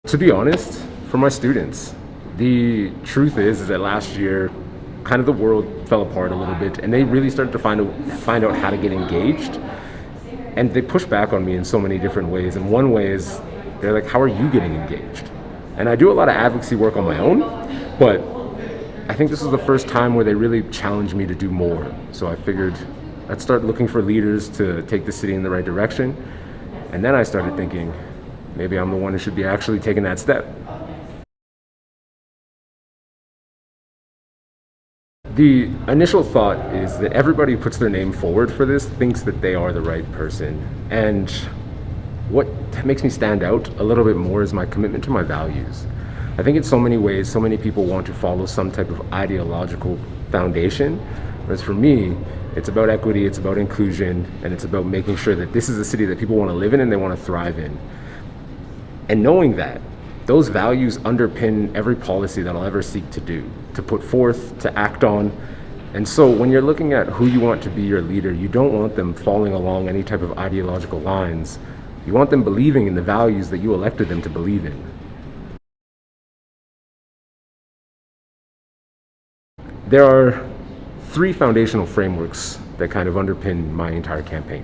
To be honest, for my students, the truth is that last year, kind of the world fell apart a little bit, and they really started to find out how to get engaged. And they push back on me in so many different ways. And one way is they're like, "How are you getting engaged?" And I do a lot of advocacy work on my own, but I think this was the first time where they really challenged me to do more. So I figured I'd start looking for leaders to take the city in the right direction. And then I started thinking, maybe I'm the one who should be actually taking that step. The initial thought is that everybody who puts their name forward for this thinks that they are the right person. And what makes me stand out a little bit more is my commitment to my values. I think in so many ways, so many people want to follow some type of ideological foundation, whereas for me, it's about equity, it's about inclusion, and it's about making sure that this is a city that people want to live in and they want to thrive in. And knowing that, those values underpin every policy that I'll ever seek to do, to put forth, to act on. And so when you're looking at who you want to be your leader, you don't want them falling along any type of ideological lines. You want them believing in the values that you elected them to believe in. There are three foundational frameworks that kind of underpin my entire campaign.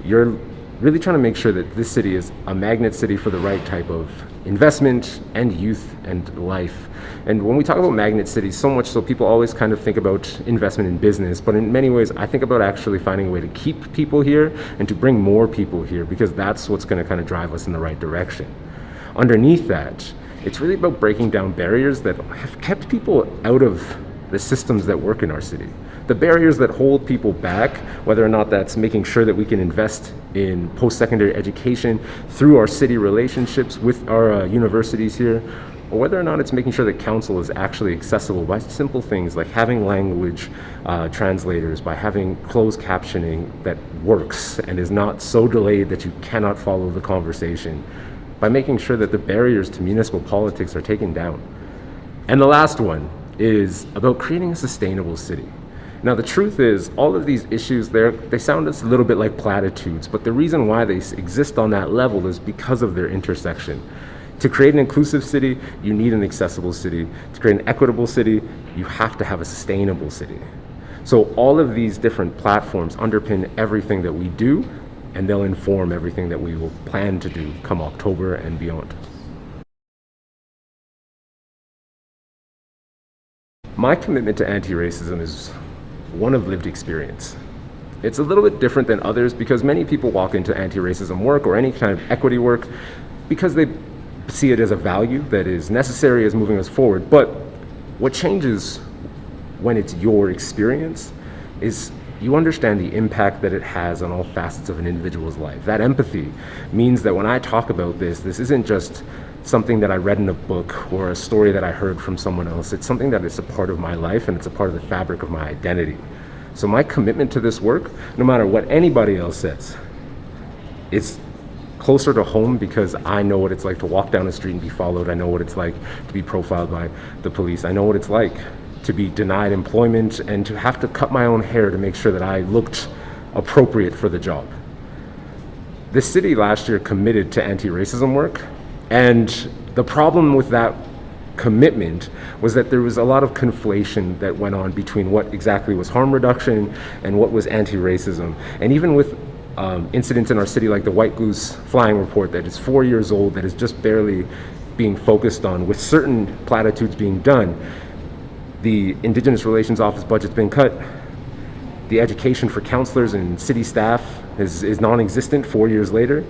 You're really trying to make sure that this city is a magnet city for the right type of investment and youth and life. And when we talk about magnet cities, so much so people always kind of think about investment in business, but in many ways I think about actually finding a way to keep people here and to bring more people here, because that's what's going to kind of drive us in the right direction. Underneath that, it's really about breaking down barriers that have kept people out of the systems that work in our city. The barriers that hold people back, whether or not that's making sure that we can invest in post-secondary education through our city relationships with our universities here, or whether or not it's making sure that council is actually accessible by simple things like having language translators, by having closed captioning that works and is not so delayed that you cannot follow the conversation, by making sure that the barriers to municipal politics are taken down. And the last one is about creating a sustainable city. Now, the truth is, all of these issues, they sound a little bit like platitudes, but the reason why they exist on that level is because of their intersection. To create an inclusive city, you need an accessible city. To create an equitable city, you have to have a sustainable city. So all of these different platforms underpin everything that we do, and they'll inform everything that we will plan to do come October and beyond. My commitment to anti-racism is one of lived experience. It's a little bit different than others because many people walk into anti-racism work or any kind of equity work because they see it as a value that is necessary as moving us forward. But what changes when it's your experience is you understand the impact that it has on all facets of an individual's life. That empathy means that when I talk about this isn't just something that I read in a book or a story that I heard from someone else. It's something that is a part of my life and it's a part of the fabric of my identity. So my commitment to this work, no matter what anybody else says, it's closer to home because I know what it's like to walk down the street and be followed. I know what it's like to be profiled by the police. I know what it's like to be denied employment and to have to cut my own hair to make sure that I looked appropriate for the job. The city last year committed to anti-racism work, and the problem with that commitment was that there was a lot of conflation that went on between what exactly was harm reduction and what was anti-racism. And even with incidents in our city like the White Goose flying report that is 4 years old, that is just barely being focused on, with certain platitudes being done, the Indigenous Relations Office budget's been cut, the education for counselors and city staff is non-existent 4 years later.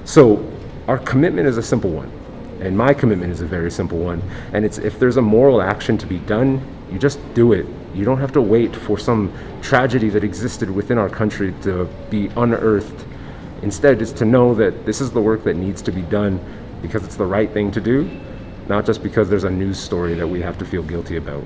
So our commitment is a simple one, and my commitment is a very simple one, and it's if there's a moral action to be done, you just do it. You don't have to wait for some tragedy that existed within our country to be unearthed. Instead, it's to know that this is the work that needs to be done because it's the right thing to do, not just because there's a news story that we have to feel guilty about.